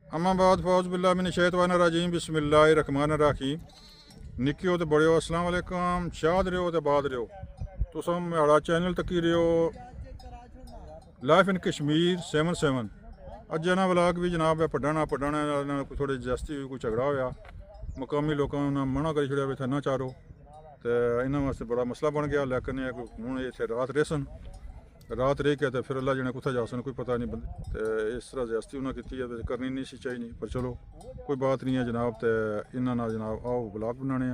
अम्मा बाद फौज बिल्लाह मिन शैतानिर रजीम बिस्मिल्लाहिर रहमानिर रहीम। निक्के हो तो बड़े हो, अस्सलाम वालेकुम। शाद रहो तो बाद रहो। तुम मेरा चैनल तकी रहो लाइफ इन कश्मीर 77। अज ना व्लॉग भी जनाब पढ़ना थोड़ी जस्ती हुई, कोई झगड़ा होया, मुकामी लोगों ने मना कर छड़िया भी इत्थे ना चारो, तो इन्होंने वास्ते बड़ा मसला बन गया। लेकिन हूँ इतने रात रेसन, रात रह के तो फिर अल्लाह जने कुत्थे जा सन कोई पता नहीं। तो इस तरह ज्यादती उन्हें की है, करनी नहीं सी चाहिए, पर चलो कोई बात नहीं है जनाब। तो इन्होंने जनाब आओ ब्लॉग बनाने,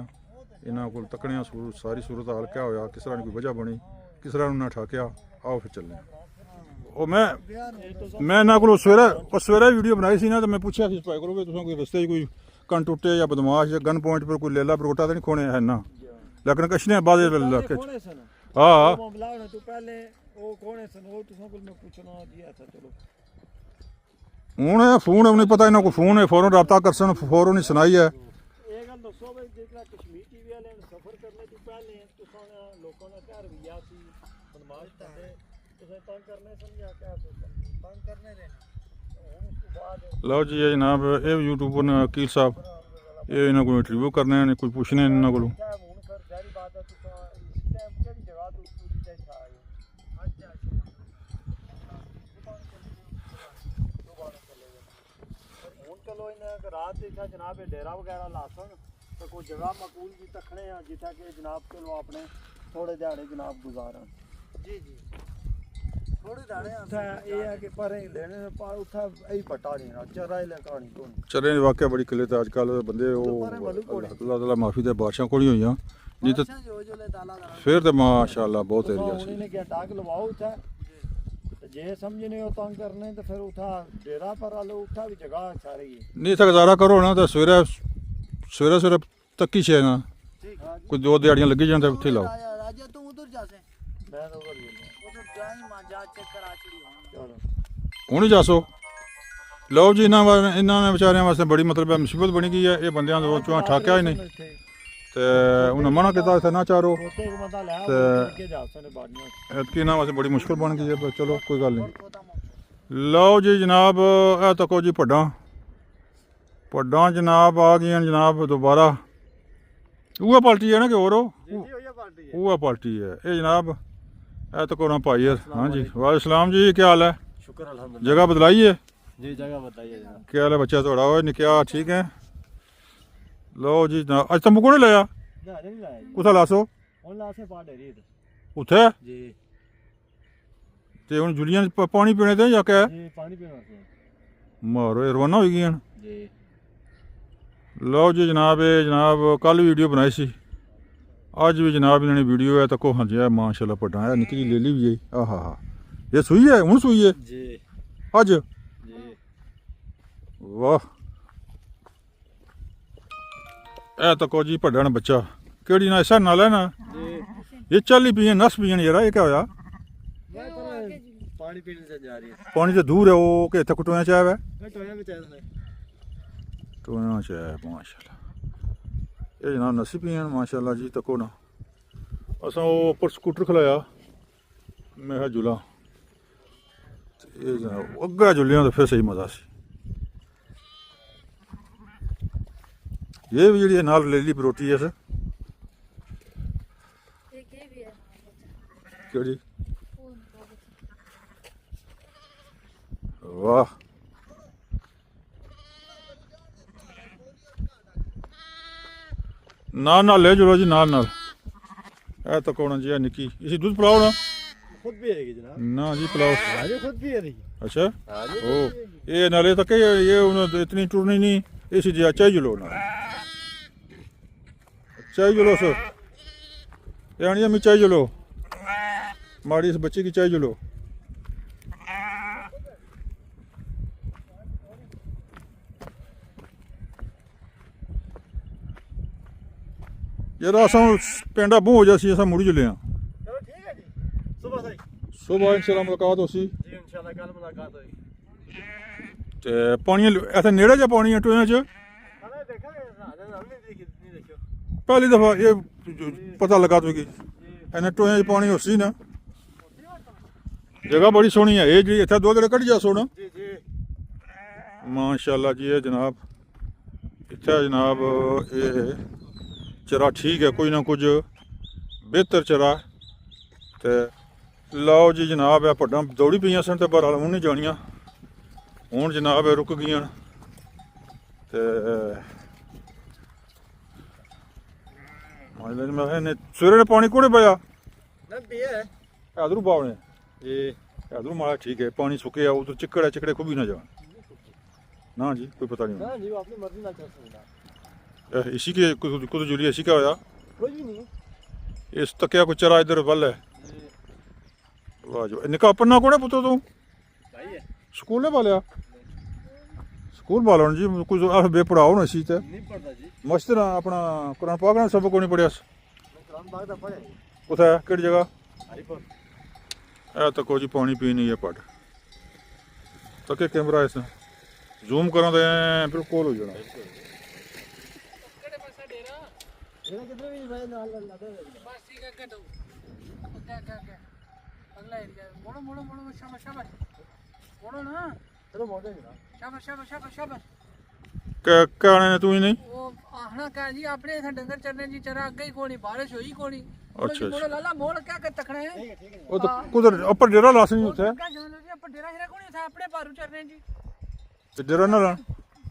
इन्होंने को तकने सारी सूरत हाल क्या होया, किस तरह की कोई वजह बनी, किस तरह उन्हें ठाकिया, आओ फिर चलने। और मैं इन्होंने को सवेरे वीडियो बनाई सी ना, तो मैं पूछा सी भाई को तुम कोई रस्ते कोई कन टुटे या बदमाश या गन पॉइंट पर कोई लेला बरोटा तो नहीं खोने है ना, लेकिन कछ ने बाद हाँ हूँ फोन नहीं पता इन्होंने को फोन है, फौरन रबता कर सन, फौरन ही सुनाई है। लो जी ये जनाब ये यूट्यूबर ने वकील साहब, ये इन्होंने को इंटरव्यू करने हैं, कोई पूछने इन्होंने को। रात इतना जनाब डेरा वगैरह ला सन तो कोई जगह मकूल की तखने हैं जिथा कि जनाब चलो अपने थोड़े दिहाड़े जनाब गुजारन। जी जी थोड़े दिहाड़े ये है कि पर लेने पर उठा यही पटा नहीं ना चरा ही कहानी तो चरे वाकया बड़ी किले तो आजकल बंदे वो अल्लाह ताला माफी दे बादशाह कोड़ी होई नहीं तो फिर तो माशाल्लाह बहुत एरिया सी ने क्या टाक लवाओ था जे समझने हो तंग करने तो फिर उठा डेरा पर आलो उठा भी जगह सारी नहीं था गुजारा करो ना, तो सवेरे सवेरे सवेरे तक ही छे ना कोई दो दिहाड़ियां लगी जान उत्थे लाओ। राजा तू उधर जा से मैं तो उधर जाई मां जा चेक करा छड़ी चलो हुण ही जासो। लो जी इन्होंने बेचारियां वास्ते बड़ी मतलब मुसीबत बनी गई है। ये बंदियां दो चुआ ठाकिया ही नहीं, तो उन्हें मना किया इतने ना चारो, इतनी इन्होंने वास्ते बड़ी मुश्किल बन गई है। पर चलो कोई गल नहीं। लो जी जनाब ए तको जी भड्डां जनाब आ गई जनाब दोबारा। उह पार्टी है ना कि और उह पार्टी है ये जनाब ए तको ना भाई है। हाँ जी वालेकुम सलाम जी, क्या हाल है? शुक्र अल्हम्दुलिल्लाह। जगह बदलाई है जी जगह बताइए क्या हाल है? बच्चा थोड़ा हो निकया ठीक है? लो जी जनाब अज तंबू को नहीं लाया कुत्थे लासो उत्थे ते हुण जुलियां पानी पीने ते या क्या मारो रवाना हो गई। लो जी जनाब ये जनाब कल वीडियो बनाई सी, अज भी जनाब इन्होंने वीडियो है तको। हाँ जी माशाल्लाह पढ़ा है, निक्की जी लेली भी है। आहा हा ये सुई है हुण सुई है अज वाह। ए तको जी भड्डा बच्चा केड़ी ना ऐसा नाल है ना ये चल ही पियन नस पियन यार ये क्या होया? पानी पीने से जा रही है। पानी तो दूर है वो कि इत्थे टोया चाय है टोया चाय माशाल्लाह। ये जनाब नसी पियन माशाल्लाह जी। तको ना असा वो उपर स्कूटर खलाया मैं झूला ये जनाब अग्गा झूलिया तो फिर सही मजा सी। ये भी जी नाल लेली रोटी है सर केड़ी वाह नाल ले चलो जी नाल ए तो कौन जी निकी इसी दूध पिलाओ ना खुद भी रहेगी जनाब ना जी पिलाओ खुद भी रहेगी। अच्छा ओ ये नाले तक ये इतनी टूरनी नहीं इसी जी चाहिए जुलो ना चाहिए जुलो सर यानी अम्मी चाहिए जुलो माड़ी इस बच्चे की चाहिए जुलो। यार अस पिंड अबू हो जासी अस मुड़ी जुले सुबह इंशाल्लाह मुलाकात हो सी ते पानी इत्थे नेड़े जा पानी टोया च पहली दफा ये पता लगा तो कि इन्हें टोया च पानी हो सी ना जगह बड़ी सोहनी है। ये जी इत्थे दो कढ़ी जा सोना माशाल्लाह जी है जनाब, इत्थे जनाब ये चरा ठीक है, कोई ना कुछ बेहतर चरा ते लाओ जी जनाब है भड्डां दौड़ी पईयां सन ते बहरहाल हूँ नहीं जानियां, हूँ जनाब है रुक गईयां ते मैं सवेरे ने पानी कोड़े पाया ना पिया है इधरू बावने ये इधरू माड़ा ठीक है, पानी सुके उधर चिकड़ है, चिकड़े को भी ना जान ना जी, कोई पता नहीं ना जी वो अपनी मर्जी ना चल सकता इसी के कुछ जुली इसी का होया कुछ भी नहीं इस तकिया को चरा इधर बल है। वाह जो निका अपना कौन है पुत्रो तू भाई है स्कूल ने पालिया स्कूल पालो जी, कुछ अल्फ बे पढ़ाओ ना इसी ते नहीं पढ़ता जी मस्त ना अपना कुरान पाक ना सबक को नहीं पढ़िया मैं कुरान पाक दा पढ़े कुत्थे है केड़ी जगह हरिपुर ए तो को जी पानी पीनी है पढ़ तके कैमरा इस जूम करा तो बिल्कुल हो जाना ये किधर भी भाई ना लगा बस ठीक है कटो क्या क्या क्या अगला एरिया मोड़ो मोड़ो मोड़ो शाबाश शाबाश मोड़ो ना चलो मोड़े ना शाबाश शाबाश शाबाश शाबाश कहने ने तू ही नहीं वो आखना क्या जी अपने इधर डंगर चरने जी चरा अगे ही कोनी बारिश हुई कोनी अच्छा, मोड़ो लाला मोड़ क्या कर तकड़े हैं ठीक है वो तो कुदर ऊपर डेरा लासनी उठे क्या जान लो जी अपन डेरा हिरा कोनी था अपने पारू चरने जी ते डेरा ना लान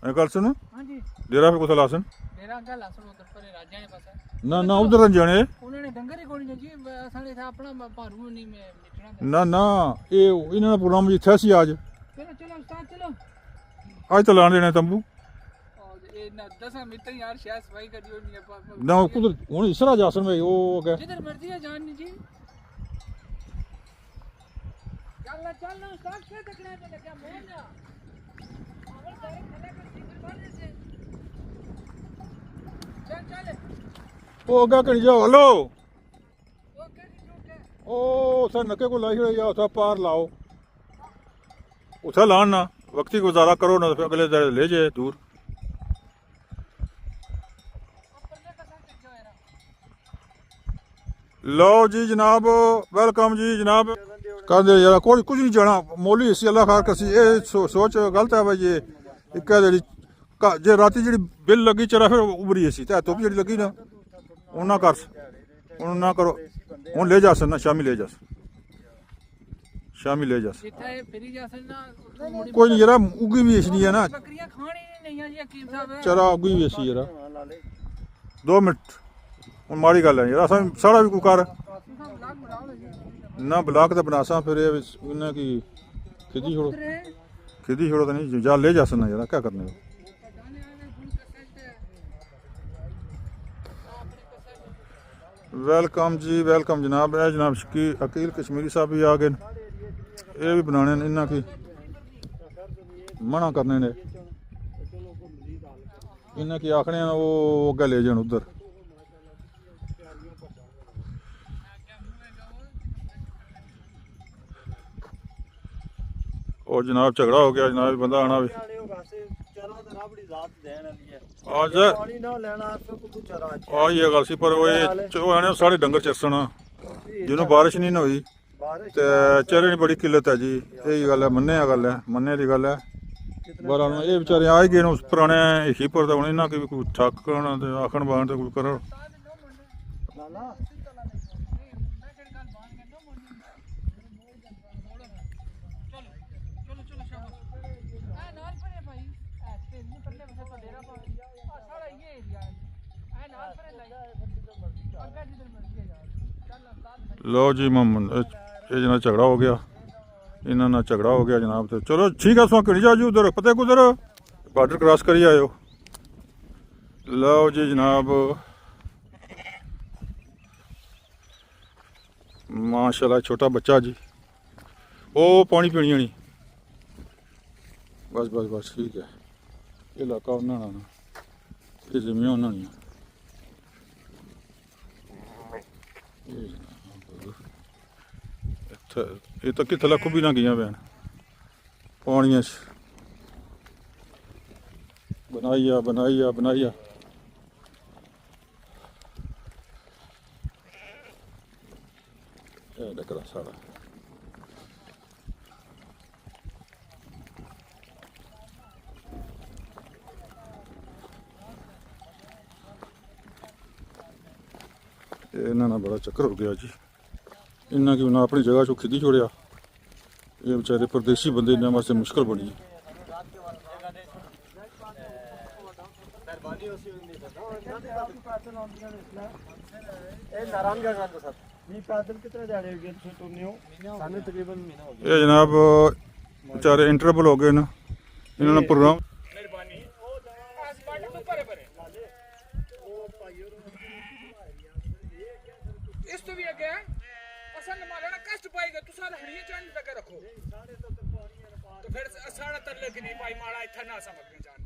ए गल सुन हां जी डेरा पे कुछ लासन डेरा का लासन उधर पर राजा ने पास ना ना उधर जाने उन्होंने डंगर ही कोनी जी असाने था अपना पारू नहीं में निकलना ना ना ये इन्होंने प्रोग्राम जिथे सी आज चलो चलो उस्ताद चलो आज तो लाने देने तंबू और ये ना 10 मीटर यार शायद सफाई करियो नहीं है ना कुदर हुन इसरा जासन भाई वो क्या जिधर मर्जी है जान जी चल ना उस्ताद क्या तकड़े पे लगा मोड़ ना अगर डायरेक्ट खले कर सिंगल मारने से चल चल ओ क्या करी जाओ हेलो ओके जी ओके ओ सर नके को लाई या उठा पार लाओ उठा लान ना वक्ती गुजारा करो ना फिर अगले दिन ले जाए दूर ऊपर ले का साथ जाओ यार लो जी जनाब वेलकम जी जनाब कर दे यार कोई कुछ नहीं जाना मौली इसी अल्लाह खार कसी ये सोच गलत है भाई ये एक जेडी जे राती जेडी बिल लगी चरा फिर उबरी सी ते तो भी जेडी लगी ना उन्ना कर उन्ना करो हुन ले जा ना शामी ले जा शामी ले जा जिथे फिरी जासन ना कोई नहीं जरा उगी भी इसनी है ना बकरियां खानी नहीं है जी हकीम साहब चरा उगी भी इसी जरा ला ले 2 मिनट हुन माड़ी गल है यार असा साड़ा भी कोई कर साहब ब्लॉग बनाओ ना जी ना ब्लॉक तो बनासा फिर इन्हें की खिदी छोड़ो उधर है खिदी छोड़ो तो नहीं जा ले जा ना यार क्या करने हो जाने आने फुल कसरत है अपने कसरत वेलकम जी वेलकम जनाब है जनाब शकी अकील कश्मीरी साहब भी आ गए ये भी बनाने ने इन्ना की मना करने ने इन्ना की आखने ने वो अगे ले जान उधर और जनाब झगड़ा हो गया जनाब बंदा आना भी वाले हो गासे चलो तो राबड़ी जात देन वाली है आज पानी ना लेना तो कुछ चरा आ ये गल सी पर वो आने साढ़े डंगर चरसन जिन्हों बारिश नहीं ना हुई बारिश ते चरे दी बड़ी किल्लत है जी यही गल है मन्ने गल है मन्ने दी गल है बहरहाल ये बेचारे आ ही गए न पुराने हिखी पर तो इन्हों की भी कोई ठक्कन ते आखन बान ते कोई करो लाला चलो चलो शाबाश आ नाल पर है भाई ऐसे नहीं पल्ले बस तो डेरा पा सारा ये एरिया है आ नाल पर है अगर जिधर मर्जी है यार चल उस्ताद लो जी मोहम्मद ये जना झगड़ा हो गया इन्हों ना झगड़ा हो गया जनाब तो चलो ठीक है सुहा जा जी उधर पता कुधर बॉर्डर क्रॉस करी आयो लो जी जनाब माशाल्लाह छोटा बच्चा जी ओ पानी पीनी नहीं बस बस बस ठीक है ये इलाका उन्होंने ना ये जमीन उन्होंने ये तो कितने लख भी ना गई भैन पानिया बनाइया बनाइया बनाइया डकरा सारा ਇਹਨਾਂ ਨਾਲ ਬੜਾ ਚੱਕਰ ਹੋ ਗਿਆ ਜੀ। ਇਹਨਾਂ ਕੀ ਉਹਨਾਂ ਆਪਣੀ ਜਗ੍ਹਾ ਚੋਂ ਖਿੱਦੀ ਛੋੜਿਆ। ਇਹ ਵਿਚਾਰੇ ਪਰਦੇਸੀ ਬੰਦੇ ਇਹਨਾਂ ਵਾਸਤੇ ਮੁਸ਼ਕਲ ਬਣੀ ਹੈ। पैदल कितने दिहाड़े हो गए तुमने हो सामने तकरीबन महीना हो गया ਇਹ ਜਨਾਬ ਵਿਚਾਰੇ ਇੰਟਰਵਲ ਹੋ ਗਏ ਨਾ ਇਹਨਾਂ ਦਾ ਪ੍ਰੋਗਰਾਮ। ਮਿਹਰਬਾਨੀ ਆਸ ਬਾਟ ਤੋਂ ਪਰੇ ਪਰੇ ਇਸ ਤੋਂ ਵੀ ਅੱਗੇ ਅਸਾਂ ਮਾਲਾ ਨਾ ਕਸ਼ਟ ਪਾਏਗਾ ਤੁਸੀਂ ਹਣੀਆਂ ਚੰਨ ਤੱਕ ਰੱਖੋ तो फिर साढ़ा तरले की नहीं पाई माड़ा इतना ना समझ में जान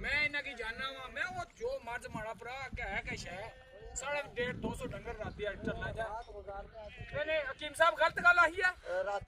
मैं इन्हें की जानना वा मैं वो जो मर्ज माड़ा भरा क्या शह साढ़ा 150-200 डंगर राती चलना जा हकीम साहब गलत गल आई है